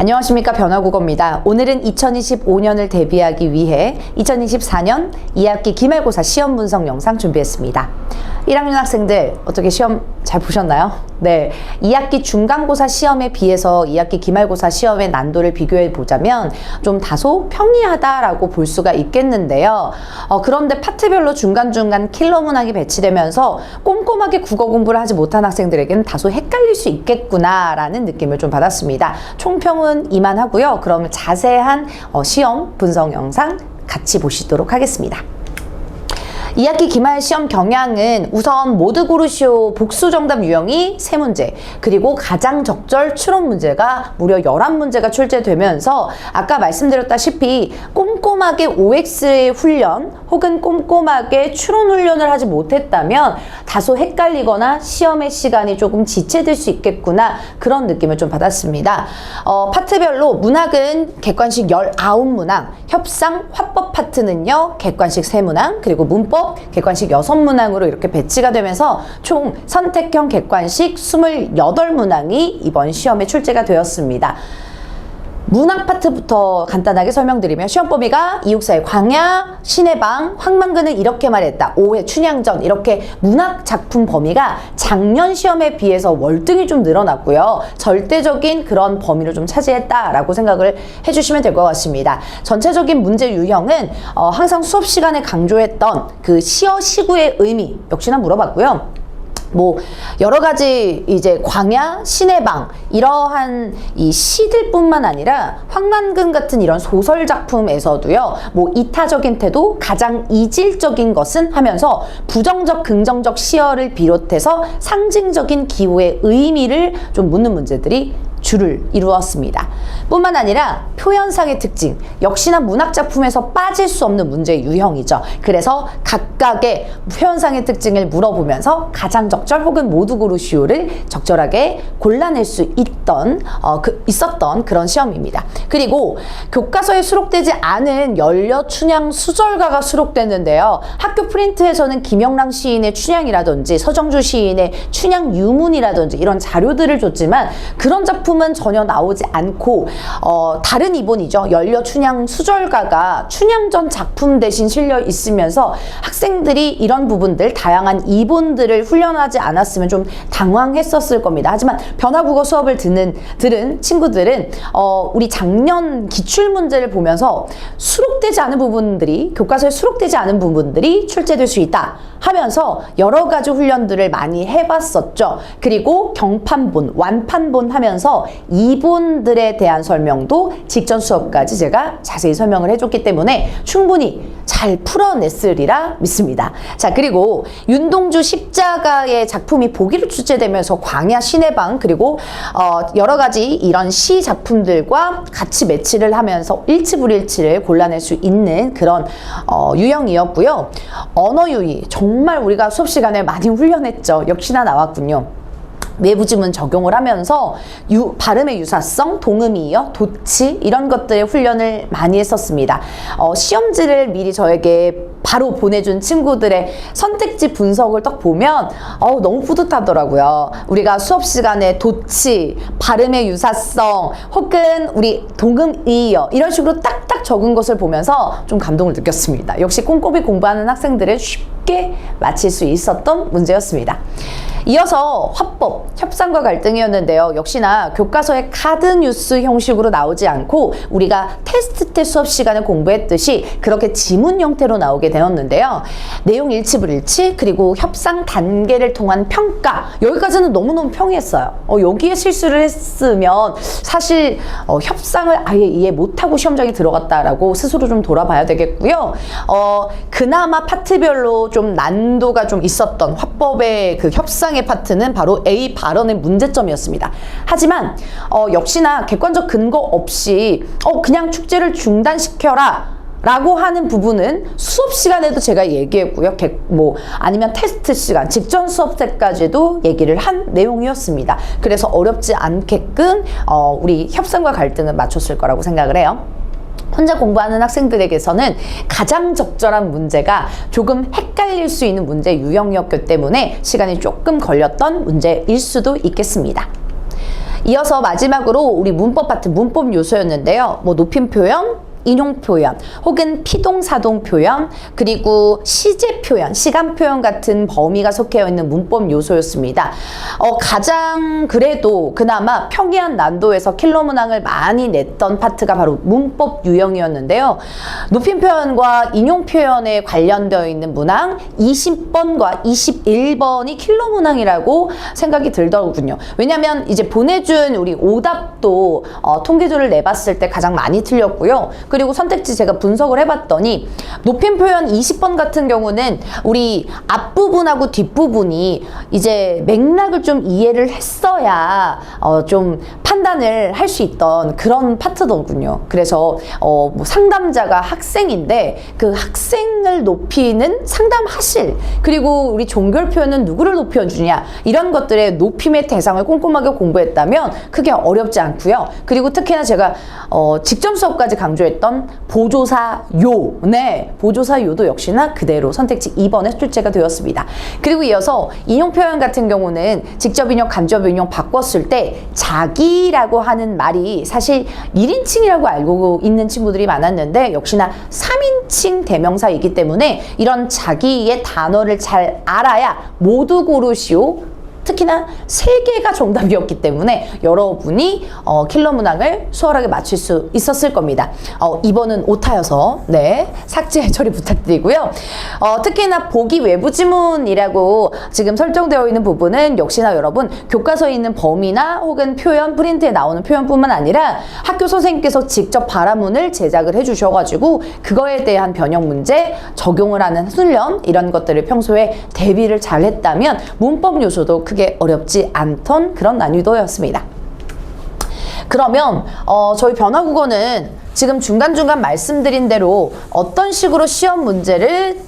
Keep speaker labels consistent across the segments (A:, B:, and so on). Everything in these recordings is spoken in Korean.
A: 안녕하십니까, 변화국어입니다. 오늘은 2025년을 대비하기 위해 2024년 2학기 기말고사 시험 분석 영상 준비했습니다. 1학년 학생들 어떻게 시험 잘 보셨나요? 네, 2학기 중간고사 시험에 비해서 2학기 기말고사 시험의 난도를 비교해 보자면 좀 다소 평이하다라고 볼 수가 있겠는데요. 그런데 파트별로 중간중간 킬러 문항이 배치되면서 꼼꼼하게 국어 공부를 하지 못한 학생들에게는 다소 헷갈릴 수 있겠구나라는 느낌을 좀 받았습니다. 총평은 이만하고요. 그럼 자세한 시험 분석 영상 같이 보시도록 하겠습니다. 2학기 기말 시험 경향은 우선 모두 고르시오 복수 정답 유형이 3문제, 그리고 가장 적절 추론 문제가 무려 11문제가 출제되면서 아까 말씀드렸다시피 꼼꼼하게 OX의 훈련 혹은 꼼꼼하게 추론 훈련을 하지 못했다면 다소 헷갈리거나 시험의 시간이 조금 지체될 수 있겠구나, 그런 느낌을 좀 받았습니다. 파트별로 문학은 객관식 19문항, 협상, 화법 파트는요 객관식 3문항, 그리고 문법 객관식 6문항으로 이렇게 배치가 되면서 총 선택형 객관식 28문항이 이번 시험에 출제가 되었습니다. 문학 파트부터 간단하게 설명드리면 시험 범위가 이육사의 광야, 신의 방, 황만근은 이렇게 말했다, 오해, 춘향전, 이렇게 문학 작품 범위가 작년 시험에 비해서 월등히 좀 늘어났고요. 절대적인 그런 범위를 좀 차지했다라고 생각을 해주시면 될 것 같습니다. 전체적인 문제 유형은 항상 수업 시간에 강조했던 그 시어 시구의 의미 역시나 물어봤고요. 여러 가지 이제 광야, 신의 방, 이러한 이 시들뿐만 아니라 황만근 같은 이런 소설 작품에서도요, 이타적인 태도, 가장 이질적인 것은 하면서 부정적, 긍정적 시어를 비롯해서 상징적인 기호의 의미를 좀 묻는 문제들이 주를 이루었습니다. 뿐만 아니라 표현상의 특징, 역시나 문학작품에서 빠질 수 없는 문제의 유형이죠. 그래서 각각의 표현상의 특징을 물어보면서 가장 적절 혹은 모두 고르시오를 적절하게 골라낼 수 있었던 그런 시험입니다. 그리고 교과서에 수록되지 않은 연려, 춘향, 수절가가 수록됐는데요. 학교 프린트에서는 김영랑 시인의 춘향이라든지 서정주 시인의 춘향 유문이라든지 이런 자료들을 줬지만 그런 작품은 전혀 나오지 않고 다른 이본이죠. 연려, 춘향, 수절가가 춘향전 작품 대신 실려 있으면서 학생들이 이런 부분들, 다양한 이본들을 훈련하지 않았으면 좀 당황했었을 겁니다. 하지만 변화국어 수업을 들은 친구들은 우리 작년 기출문제를 보면서 수록되지 않은 부분들이, 교과서에 수록되지 않은 부분들이 출제될 수 있다 하면서 여러 가지 훈련들을 많이 해봤었죠. 그리고 경판본, 완판본 하면서 이본들에 대한 설명도 직전 수업까지 제가 자세히 설명을 해줬기 때문에 충분히 잘 풀어냈으리라 믿습니다. 자, 그리고 윤동주 십자가의 작품이 보기로 출제되면서 광야, 신의 방, 그리고 여러 가지 이런 시 작품들과 같이 매치를 하면서 일치불일치를 골라낼 수 있는 그런 유형이었고요. 언어 유희, 정말 우리가 수업 시간에 많이 훈련했죠. 역시나 나왔군요. 외부지문 적용을 하면서 발음의 유사성, 동음이어, 도치, 이런 것들의 훈련을 많이 했었습니다. 시험지를 미리 저에게 바로 보내준 친구들의 선택지 분석을 딱 보면 너무 뿌듯하더라고요. 우리가 수업 시간에 도치, 발음의 유사성, 혹은 우리 동음이어, 이런 식으로 딱딱 적은 것을 보면서 좀 감동을 느꼈습니다. 역시 꼼꼼히 공부하는 학생들은 쉽게 맞힐 수 있었던 문제였습니다. 이어서 화법, 협상과 갈등이었는데요. 역시나 교과서의 카드 뉴스 형식으로 나오지 않고 우리가 테스트 때 수업 시간에 공부했듯이 그렇게 지문 형태로 나오게 되었는데요. 내용 일치불일치, 그리고 협상 단계를 통한 평가, 여기까지는 너무너무 평이했어요. 여기에 실수를 했으면 사실 협상을 아예 이해 못하고 시험장에 들어갔다라고 스스로 좀 돌아봐야 되겠고요. 그나마 파트별로 좀 난도가 좀 있었던 화법의 그 협상의 파트는 바로 A 발언의 문제점이었습니다. 하지만 역시나 객관적 근거 없이 그냥 축제를 중단시켜라 라고 하는 부분은 수업 시간에도 제가 얘기했고요. 아니면 테스트 시간, 직전 수업 때까지도 얘기를 한 내용이었습니다. 그래서 어렵지 않게끔 우리 협상과 갈등은 맞췄을 거라고 생각을 해요. 혼자 공부하는 학생들에게서는 가장 적절한 문제가 조금 헷갈릴 수 있는 문제 유형이었기 때문에 시간이 조금 걸렸던 문제일 수도 있겠습니다. 이어서 마지막으로 우리 문법 파트, 문법 요소였는데요. 뭐 높임 표현, 인용 표현, 혹은 피동사동 표현, 그리고 시제 표현, 시간 표현 같은 범위가 속해 있는 문법 요소였습니다. 가장 그래도 그나마 평이한 난도에서 킬러 문항을 많이 냈던 파트가 바로 문법 유형이었는데요. 높임 표현과 인용 표현에 관련되어 있는 문항 20번과 21번이 킬러 문항이라고 생각이 들더군요. 왜냐하면 이제 보내준 우리 오답도 통계조를 내봤을 때 가장 많이 틀렸고요. 그리고 선택지 제가 분석을 해봤더니 높임 표현 20번 같은 경우는 우리 앞부분하고 뒷부분이 이제 맥락을 좀 이해를 했어야 좀 판단을 할 수 있던 그런 파트더군요. 그래서 뭐 상담자가 학생인데 그 학생을 높이는 상담하실, 그리고 우리 종결 표현은 누구를 높여주냐, 이런 것들의 높임의 대상을 꼼꼼하게 공부했다면 크게 어렵지 않고요. 그리고 특히나 제가 직접 수업까지 강조했던 보조사요, 보조사요도 역시나 그대로 선택지 2번에 출제가 되었습니다. 그리고 이어서 인용 표현 같은 경우는 직접 인용, 간접 인용 바꿨을 때 자기라고 하는 말이 사실 1인칭이라고 알고 있는 친구들이 많았는데 역시나 3인칭 대명사이기 때문에 이런 자기의 단어를 잘 알아야 모두 고르시오, 특히나 3개가 정답이었기 때문에 여러분이 킬러 문항을 수월하게 맞출 수 있었을 겁니다. 2번은 오타여서 삭제 처리 부탁드리고요. 특히나 보기 외부 지문이라고 지금 설정되어 있는 부분은 역시나 여러분 교과서에 있는 범위나 혹은 표현, 프린트에 나오는 표현뿐만 아니라 학교 선생님께서 직접 발화문을 제작을 해주셔가지고 그거에 대한 변형 문제, 적용을 하는 훈련, 이런 것들을 평소에 대비를 잘 했다면 문법 요소도 크게 어렵지 않던 그런 난이도였습니다. 그러면 저희 변화국어는 지금 중간중간 말씀드린 대로 어떤 식으로 시험 문제를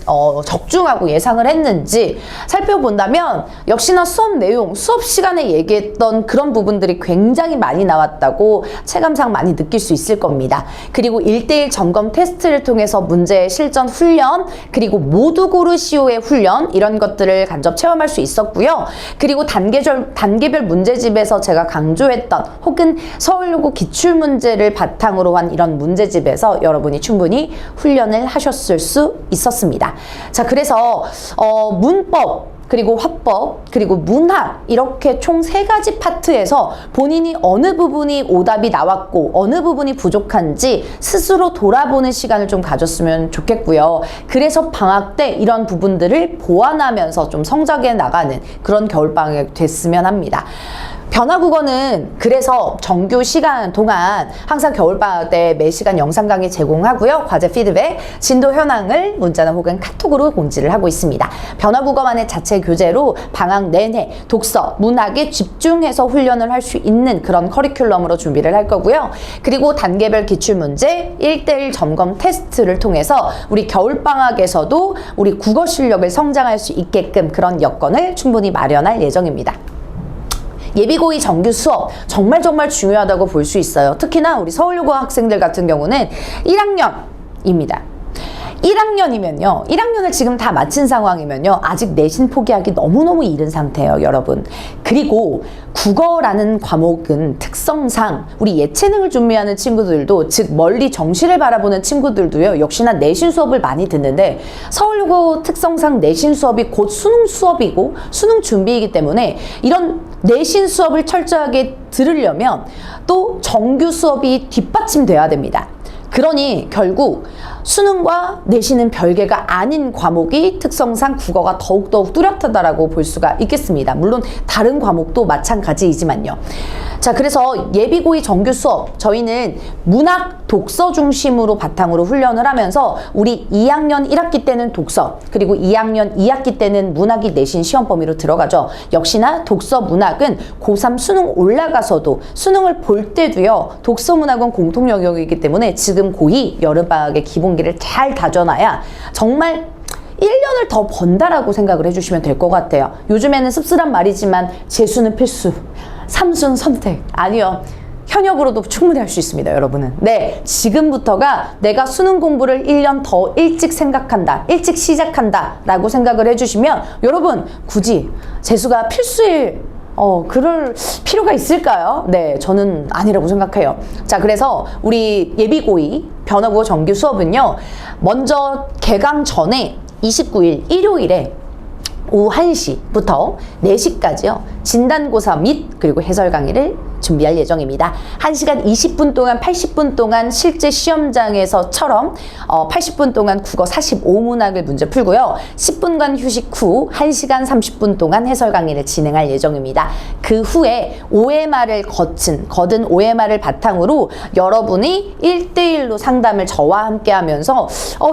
A: 적중하고 예상을 했는지 살펴본다면 역시나 수업 내용, 수업 시간에 얘기했던 그런 부분들이 굉장히 많이 나왔다고 체감상 많이 느낄 수 있을 겁니다. 그리고 1:1 점검 테스트를 통해서 문제의 실전 훈련, 그리고 모두 고르시오의 훈련, 이런 것들을 간접 체험할 수 있었고요. 그리고 단계별 문제집에서 제가 강조했던 혹은 서울여고 기출문제를 바탕으로 한 이런 문제집에서 여러분이 충분히 훈련을 하셨을 수 있었습니다. 자, 그래서 문법, 그리고 화법, 그리고 문학, 이렇게 총 3가지 파트에서 본인이 어느 부분이 오답이 나왔고 어느 부분이 부족한지 스스로 돌아보는 시간을 좀 가졌으면 좋겠고요. 그래서 방학 때 이런 부분들을 보완하면서 좀 성장해 나가는 그런 겨울방학이 됐으면 합니다. 변화국어는 그래서 정규 시간 동안 항상 겨울방학 때 매시간 영상 강의 제공하고요. 과제 피드백, 진도 현황을 문자나 혹은 카톡으로 공지를 하고 있습니다. 변화국어만의 자체 교재로 방학 내내 독서, 문학에 집중해서 훈련을 할 수 있는 그런 커리큘럼으로 준비를 할 거고요. 그리고 단계별 기출문제, 1:1 점검 테스트를 통해서 우리 겨울방학에서도 우리 국어 실력을 성장할 수 있게끔 그런 여건을 충분히 마련할 예정입니다. 예비고의 정규 수업 정말 중요하다고 볼 수 있어요. 특히나 우리 서울여고 학생들 같은 경우는 1학년입니다. 1학년이면요, 1학년을 지금 다 마친 상황이면요, 아직 내신 포기하기 너무너무 이른 상태예요, 여러분. 그리고 국어라는 과목은 특성상 우리 예체능을 준비하는 친구들도, 즉 멀리 정시를 바라보는 친구들도요, 역시나 내신 수업을 많이 듣는데 서울여고 특성상 내신 수업이 곧 수능 수업이고 수능 준비이기 때문에 이런 내신 수업을 철저하게 들으려면 또 정규 수업이 뒷받침돼야 됩니다. 그러니 결국 수능과 내신은 별개가 아닌 과목이 특성상 국어가 더욱더욱 뚜렷하다라고 볼 수가 있겠습니다. 물론 다른 과목도 마찬가지이지만요. 자, 그래서 예비고의 정규 수업, 저희는 문학 독서 중심으로 바탕으로 훈련을 하면서 우리 2학년 1학기 때는 독서, 그리고 2학년 2학기 때는 문학이 내신 시험 범위로 들어가죠. 역시나 독서 문학은 고3 수능 올라가서도, 수능을 볼 때도요, 독서 문학은 공통 영역이기 때문에 지금 고2 여름방학의 기본기를 잘 다져놔야 정말 1년을 더 번다라고 생각을 해주시면 될 것 같아요. 요즘에는 씁쓸한 말이지만 재수는 필수, 3순 선택. 아니요, 현역으로도 충분히 할 수 있습니다, 여러분은. 네, 지금부터가 내가 수능 공부를 1년 더 일찍 생각한다, 일찍 시작한다 라고 생각을 해주시면 여러분 굳이 재수가 필수일 그럴 필요가 있을까요? 네, 저는 아니라고 생각해요. 자, 그래서 우리 예비고의 변화국어 정규 수업은요, 먼저 개강 전에 29일 일요일에 오후 1시부터 4시까지요. 진단고사 및 그리고 해설 강의를 준비할 예정입니다. 1시간 20분 동안 80분 동안 실제 시험장에서처럼 80분 동안 국어 45문항을 문제 풀고요. 10분간 휴식 후 1시간 30분 동안 해설 강의를 진행할 예정입니다. 그 후에 OMR을 거둔 OMR을 바탕으로 여러분이 1대1로 상담을 저와 함께 하면서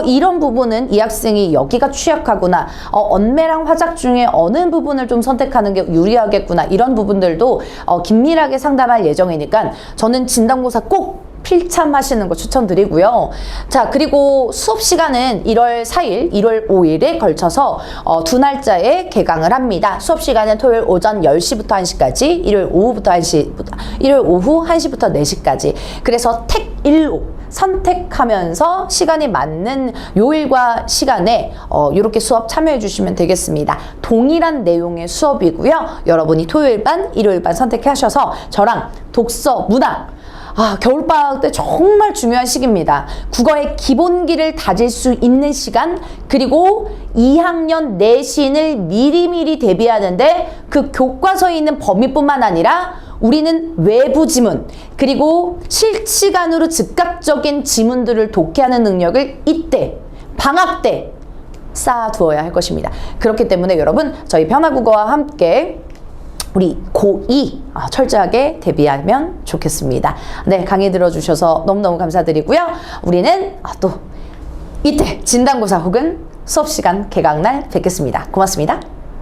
A: 이런 부분은 이 학생이 여기가 취약하구나. 언매랑 화작 중에 어느 부분을 좀 선택하는 게 유리하겠구나. 이런 부분들도 긴밀하게 상담할 예정이니까 저는 진단고사 꼭 필참하시는 거 추천드리고요. 자, 그리고 수업 시간은 1월 4일, 1월 5일에 걸쳐서 두 날짜에 개강을 합니다. 수업 시간은 토요일 오전 10시부터 1시까지, 일요일 오후 1시부터 4시까지. 그래서 택일로 선택하면서 시간이 맞는 요일과 시간에 이렇게 수업 참여해 주시면 되겠습니다. 동일한 내용의 수업이고요. 여러분이 토요일 반, 일요일 반 선택하셔서 저랑 독서, 문학, 겨울방학 때 정말 중요한 시기입니다. 국어의 기본기를 다질 수 있는 시간, 그리고 2학년 내신을 미리미리 대비하는데 그 교과서에 있는 범위뿐만 아니라 우리는 외부 지문, 그리고 실시간으로 즉각적인 지문들을 독해하는 능력을 이때, 방학 때 쌓아두어야 할 것입니다. 그렇기 때문에 여러분, 저희 변화국어와 함께 우리 고2 철저하게 대비하면 좋겠습니다. 네, 강의 들어주셔서 너무너무 감사드리고요. 우리는 또 이때 진단고사 혹은 수업시간 개강날 뵙겠습니다. 고맙습니다.